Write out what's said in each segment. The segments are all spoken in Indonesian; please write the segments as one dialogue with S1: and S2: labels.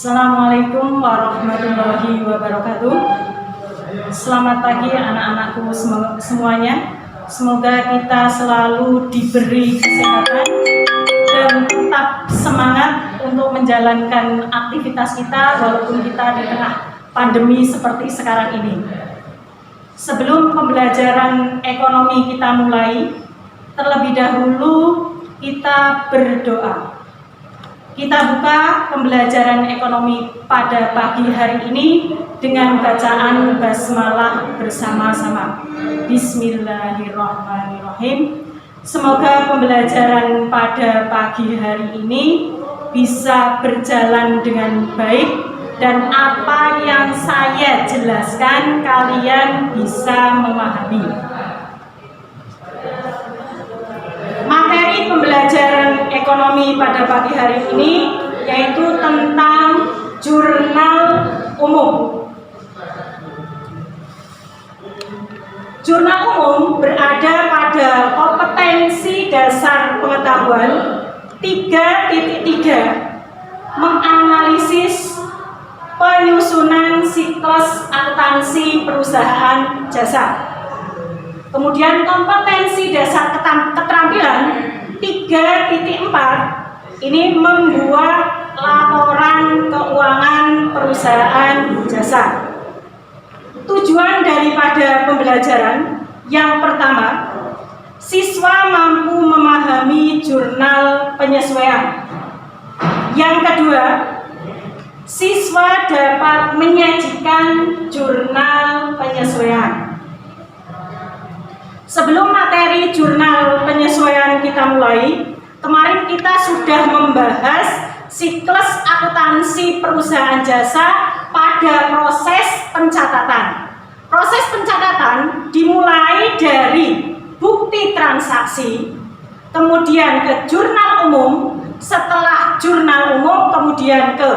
S1: Assalamualaikum warahmatullahi wabarakatuh. Selamat pagi anak-anakku semuanya. Semoga kita selalu diberi kesehatan dan tetap semangat untuk menjalankan aktivitas kita walaupun kita di tengah pandemi seperti sekarang ini. Sebelum pembelajaran ekonomi kita mulai, terlebih dahulu kita berdoa. Kita buka pembelajaran ekonomi pada pagi hari ini dengan bacaan basmalah bersama-sama. Bismillahirrahmanirrahim. Semoga pembelajaran pada pagi hari ini bisa berjalan dengan baik dan apa yang saya jelaskan kalian bisa memahami. Materi pembelajaran ekonomi pada pagi hari ini yaitu tentang jurnal umum. Jurnal umum berada pada kompetensi dasar pengetahuan 3.3, menganalisis penyusunan siklus akuntansi perusahaan jasa. Kemudian kompetensi dasar keterampilan 3.4 ini membuat laporan keuangan perusahaan jasa. Tujuan daripada pembelajaran yang pertama, siswa mampu memahami jurnal penyesuaian. Yang kedua, siswa dapat menyajikan jurnal penyesuaian. Sebelum materi jurnal penyesuaian kita mulai, kemarin kita sudah membahas siklus akuntansi perusahaan jasa pada proses pencatatan. Proses pencatatan dimulai dari bukti transaksi, kemudian ke jurnal umum, setelah jurnal umum kemudian ke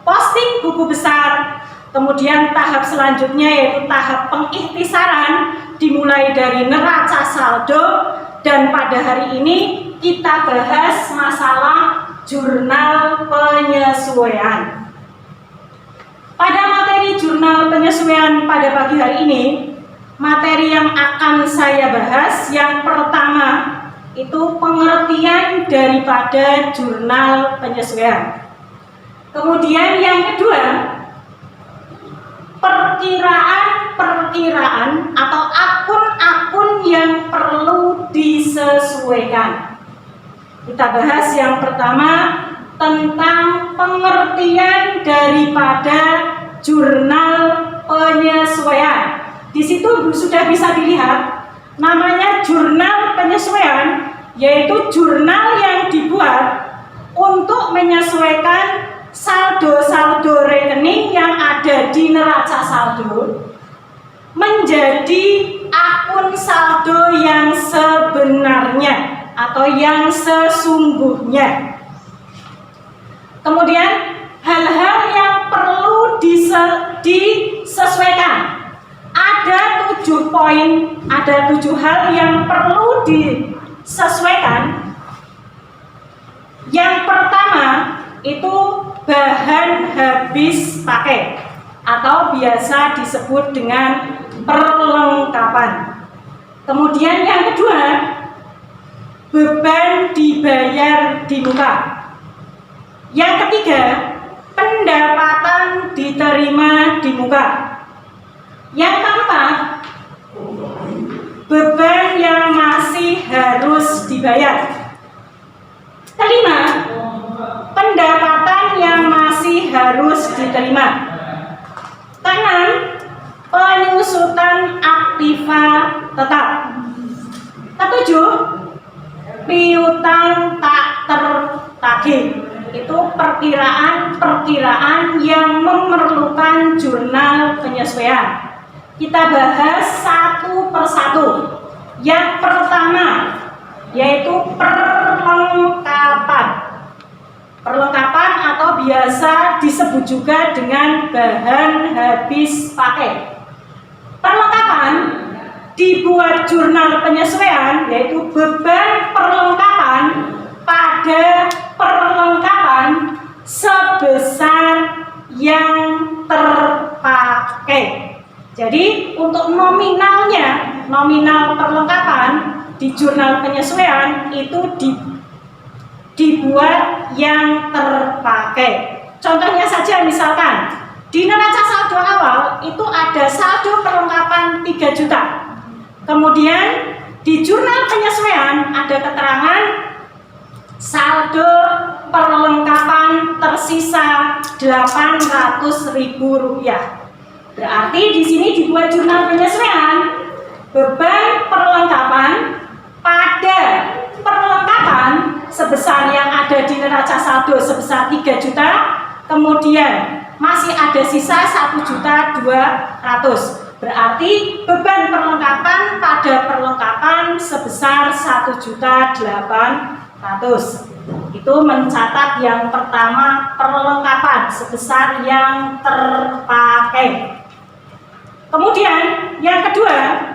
S1: posting buku besar, kemudian tahap selanjutnya yaitu tahap pengikhtisaran dimulai dari neraca saldo, dan pada hari ini kita bahas masalah jurnal penyesuaian. Pada materi jurnal penyesuaian pada pagi hari ini, materi yang akan saya bahas yang pertama itu pengertian daripada jurnal penyesuaian. Kemudian yang kedua, perkiraan atau akun-akun yang perlu disesuaikan. Kita bahas yang pertama tentang pengertian daripada jurnal penyesuaian. Di situ sudah bisa dilihat namanya jurnal penyesuaian, yaitu jurnal yang dibuat untuk menyesuaikan saldo-saldo rekening yang ada di neraca saldo menjadi akun saldo yang sebenarnya atau yang sesungguhnya. Kemudian hal-hal yang perlu disesuaikan. Ada 7 poin, ada 7 hal yang perlu disesuaikan. Yang pertama itu bahan habis pakai atau biasa disebut dengan perlengkapan. Kemudian yang kedua, beban dibayar di muka. Yang ketiga, pendapatan diterima di muka. Yang keempat, beban yang masih harus dibayar. Kelima, pendapatan yang masih harus diterima. Keenam, penyusutan aktiva tetap. Ketujuh, piutang tak tertagih. Itu perkiraan yang memerlukan jurnal penyesuaian. Kita bahas satu persatu. Yang pertama yaitu perlengkapan. Perlengkapan atau biasa disebut juga dengan bahan habis pakai. Perlengkapan dibuat jurnal penyesuaian yaitu beban perlengkapan pada perlengkapan sebesar yang terpakai. Jadi untuk nominalnya, nominal perlengkapan di jurnal penyesuaian itu dibuat yang terpakai. Contohnya saja misalkan di neraca saldo awal itu ada saldo perlengkapan 3 juta. Kemudian di jurnal penyesuaian ada keterangan saldo perlengkapan tersisa Rp800.000. Berarti di sini dibuat jurnal penyesuaian beban perlengkapan pada perlengkapan sebesar yang ada di neraca saldo sebesar 3 juta, kemudian masih ada sisa 1.200.000. Berarti beban perlengkapan pada perlengkapan sebesar 1.800.000. Itu mencatat yang pertama, perlengkapan sebesar yang terpakai. Kemudian yang kedua,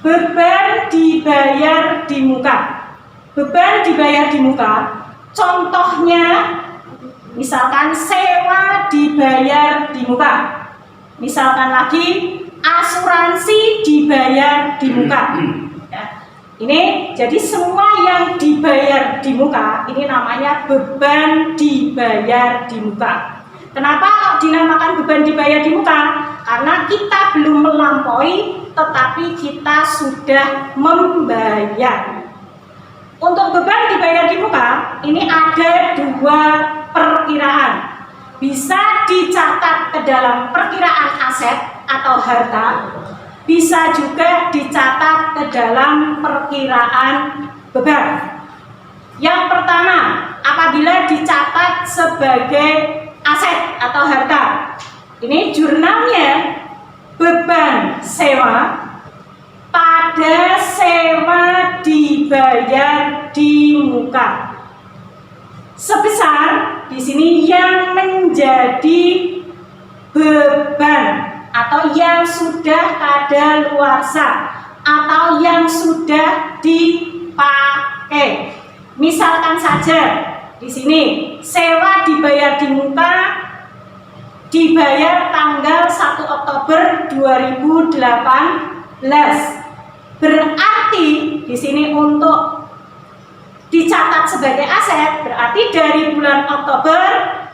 S1: beban dibayar di muka. Beban dibayar di muka, contohnya misalkan sewa dibayar di muka. Misalkan lagi asuransi dibayar di muka. Ya. Ini jadi semua yang dibayar di muka ini namanya beban dibayar di muka. Kenapa kok dinamakan beban dibayar di muka? Karena kita belum melampaui tetapi kita sudah membayar. Untuk beban dibayar di muka ini ada 2 perkiraan. Bisa dicatat ke dalam perkiraan aset atau harta, bisa juga dicatat ke dalam perkiraan beban. Yang pertama, apabila dicatat sebagai aset atau harta, ini jurnalnya beban sewa pada sewa dibayar di muka. Sebesar di sini yang menjadi beban atau yang sudah kadaluarsa atau yang sudah dipakai. Misalkan saja di sini sewa dibayar di muka dibayar tanggal 1 Oktober 2018. Berarti di sini untuk dicatat sebagai aset berarti dari bulan Oktober,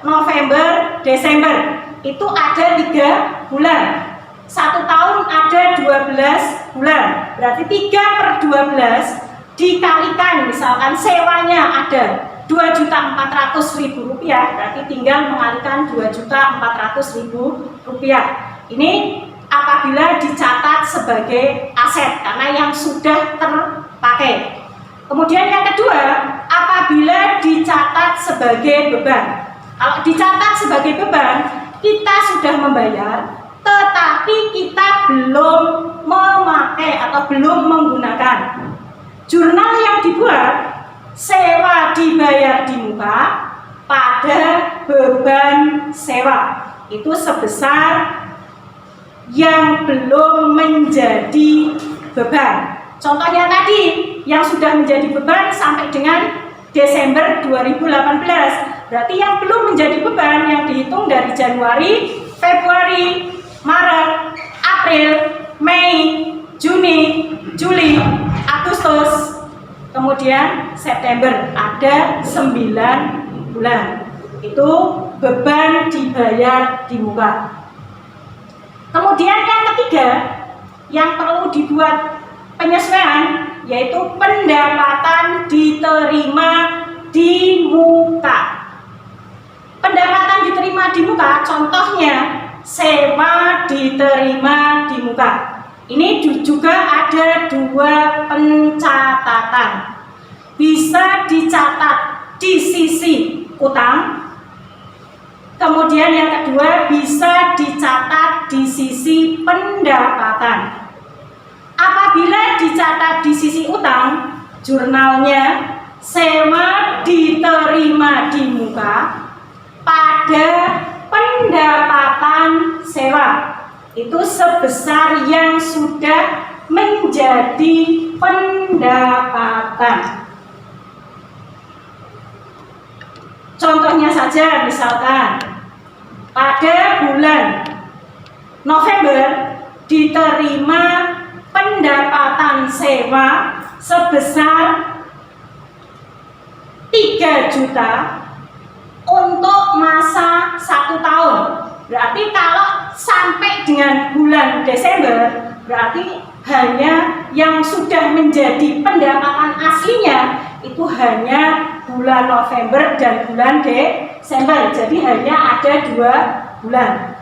S1: November, Desember itu ada 3 bulan. 1 tahun ada 12 bulan. Berarti 3/12 dikalikan misalkan sewanya ada Rp2.400.000, berarti tinggal mengalikan Rp2.400.000. Ini apabila dicatat sebagai aset karena yang sudah terpakai. Kemudian yang kedua, apabila dicatat sebagai beban. Kalau dicatat sebagai beban, kita sudah membayar, tetapi kita belum memakai atau belum menggunakan. Jurnal yang dibuat, sewa dibayar di muka pada beban sewa. Itu sebesar yang belum menjadi beban. Contohnya tadi yang sudah menjadi beban sampai dengan Desember 2018. Berarti yang belum menjadi beban yang dihitung dari Januari, Februari, Maret, April, Mei, Juni, Juli, Agustus, kemudian September. Ada 9 bulan. Itu beban dibayar di muka. Kemudian yang ketiga yang perlu dibuat penyesuaian yaitu pendapatan diterima di muka. Pendapatan diterima di muka contohnya sewa diterima di muka. Ini juga ada 2 pencatatan. Bisa dicatat di sisi utang. Kemudian yang kedua bisa dicatat di sisi pendapatan. Apabila dicatat di sisi utang, jurnalnya sewa diterima di muka pada pendapatan sewa. Itu sebesar yang sudah menjadi pendapatan. Contohnya saja misalkan pada bulan November diterima pendapatan sewa sebesar 3 juta untuk masa 1 tahun. Berarti kalau sampai dengan bulan Desember, berarti hanya yang sudah menjadi pendapatan aslinya itu hanya bulan November dan bulan Desember. Jadi hanya ada 2 bulan.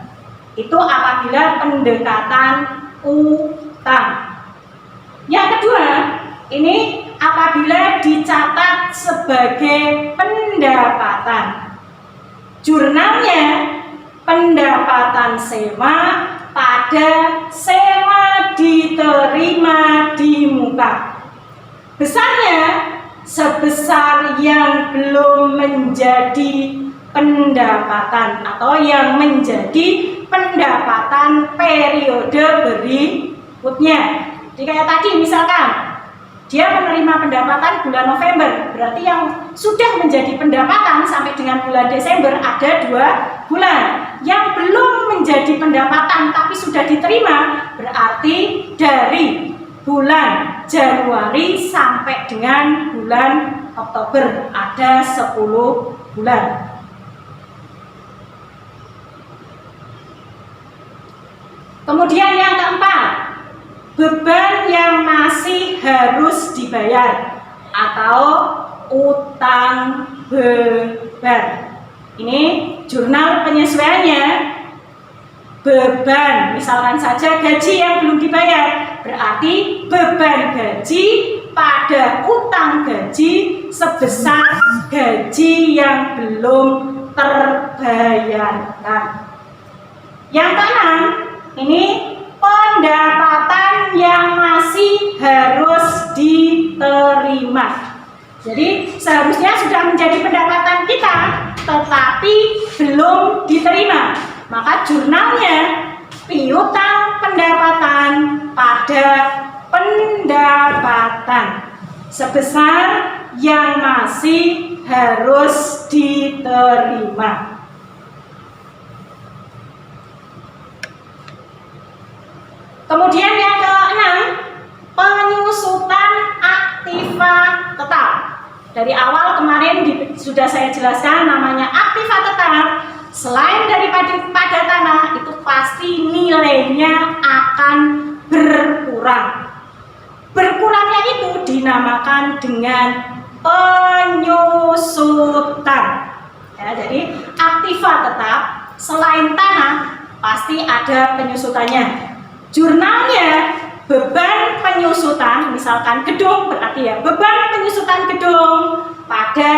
S1: Itu apabila pendekatan utang. Yang kedua, ini apabila dicatat sebagai pendapatan. Jurnalnya pendapatan sewa pada sewa diterima di muka. Besarnya sebesar yang belum menjadi pendapatan atau yang menjadi pendapatan periode berikutnya. Jadi kayak tadi misalkan dia menerima pendapatan bulan November, berarti yang sudah menjadi pendapatan sampai dengan bulan Desember ada 2 bulan. Yang belum menjadi pendapatan tapi sudah diterima, berarti dari bulan Januari sampai dengan bulan Oktober ada 10 bulan. Kemudian yang keempat, beban yang masih harus dibayar atau utang beban. Ini jurnal penyesuaiannya. Beban, misalkan saja gaji yang belum dibayar, berarti beban gaji pada utang gaji sebesar gaji yang belum terbayarkan. Yang keenam, ini pendapatan yang masih harus diterima. Jadi seharusnya sudah menjadi pendapatan kita, tetapi belum diterima. Maka jurnalnya piutang pendapatan pada pendapatan sebesar yang masih harus diterima. Kemudian yang keenam, penyusutan aktiva tetap. Dari awal kemarin sudah saya jelaskan namanya aktiva tetap. Selain daripada tanah, itu pasti nilainya akan berkurang. Berkurangnya itu dinamakan dengan penyusutan. Ya, jadi aktiva tetap selain tanah pasti ada penyusutannya. Jurnalnya beban penyusutan, misalkan gedung, berarti ya beban penyusutan gedung pada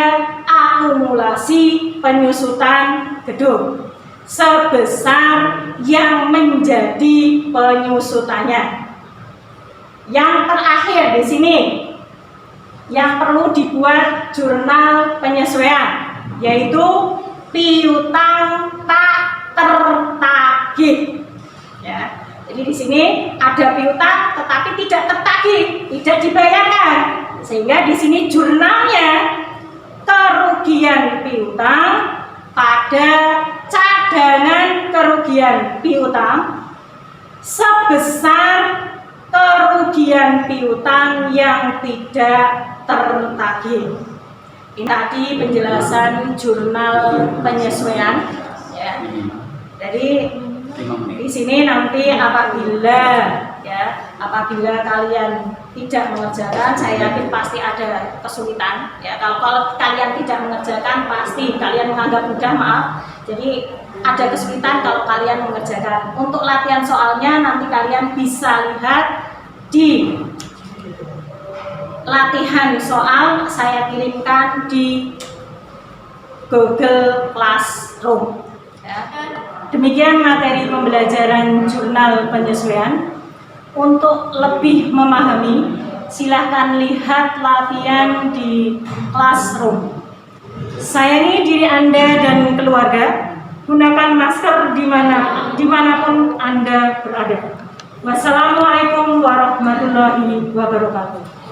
S1: akumulasi penyusutan gedung sebesar yang menjadi penyusutannya. Yang terakhir di sini yang perlu dibuat jurnal penyesuaian yaitu piutang tak tertagih. Ya. Jadi di sini ada piutang tetapi tidak tertagih, tidak dibayarkan. Sehingga di sini jurnalnya kerugian piutang pada cadangan kerugian piutang sebesar kerugian piutang yang tidak tertagih. Ini tadi penjelasan jurnal penyesuaian. Ya. Jadi di sini nanti apabila kalian tidak mengerjakan, saya yakin pasti ada kesulitan. Ya, kalau kalian tidak mengerjakan, pasti kalian menganggap mudah, maaf. Jadi ada kesulitan kalau kalian mengerjakan. Untuk latihan soalnya nanti kalian bisa lihat di latihan soal saya kirimkan di Google Classroom. Ya. Demikian materi pembelajaran jurnal penyesuaian. Untuk lebih memahami, silahkan lihat latihan di Classroom. Sayangi diri Anda dan keluarga. Gunakan masker dimanapun Anda berada. Wassalamualaikum warahmatullahi wabarakatuh.